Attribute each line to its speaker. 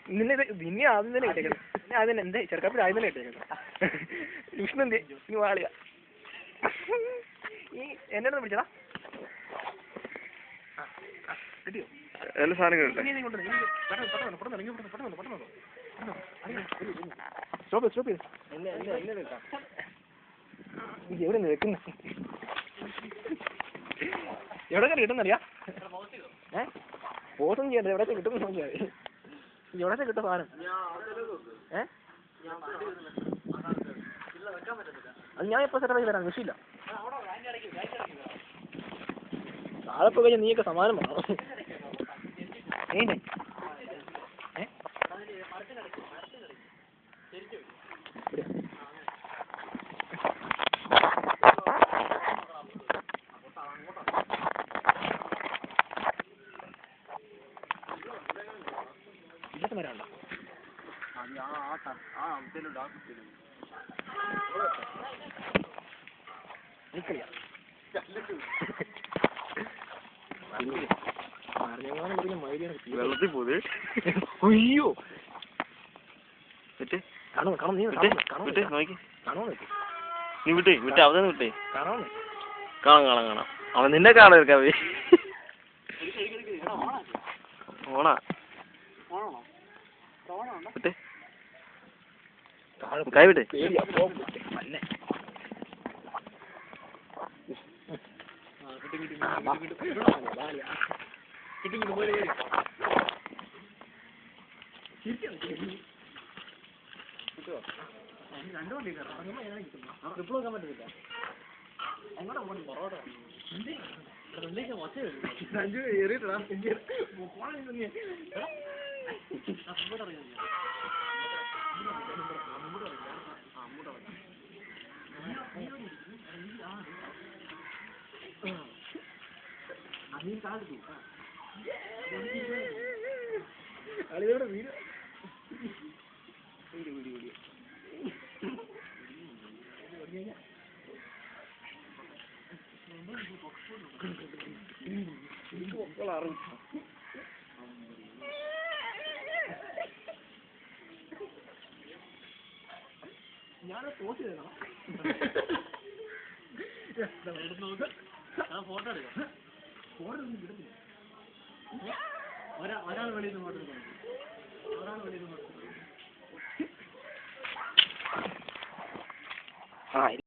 Speaker 1: നിന്നെ ആദ്യം തന്നെ ഇട്ടേക്കണം. പിന്നെ ആദ്യം എന്താ ചെറുക്കപ്പിൽ ആദ്യം തന്നെ ഇട്ടേക്കണം. വിഷ്ണു എന്ത് നീ വാളുക ഈ എന്നോട് വിളിച്ചടാ. കിട്ടിയോ എല്ലാ സാധനങ്ങളുണ്ട്. സ്റ്റോപ്പ് സ്റ്റോപ്പ് ചെയ്ത് എവിടെ നിന്ന് വെക്കുന്ന എവിടെ കിട്ടുന്നറിയാ? പോസും ചെയ്യണ്ട. എവിടെ കിട്ടുന്ന നോക്കിയാൽ എവിടെ കിട്ടും സാധനം? അത് ഞാൻ എപ്പോൾ സെറ്റപ്പാക്കി തരാം. വിഷയമില്ല. താഴെ പോയി കഴിഞ്ഞാൽ നീയൊക്കെ സമാനം വേണം. ഇതൊക്കെ വരാണ്ടോ? വെള്ളത്തിൽ പോത്. അയ്യോ കാണോ കാണോ നീ കാണോ നീ വിട്ടേ വിട്ടേ അവനെ വിട്ടേ കാണോ കാണാം കാണാം കാണാം. അവൻ നിന്നെ കാണാൻ എടുക്കാവേ. ഓണാ വിട്ടേ കൈ വിട്ടേ. അളിയോടെ വീട് ഞാൻ പോസ്റ്റ് ചെയ്തോ ഫോട്ടോ എടുക്കാം. ഫോട്ടോ ഒന്നും കിട്ടുന്നില്ല. ഒരാൾ വെളിയിൽ നിന്ന് ഫോട്ടോ എടുക്കാം. ഒരാൾ വെളിയിൽ നിന്ന് ഫോട്ടോ എടുക്കാം.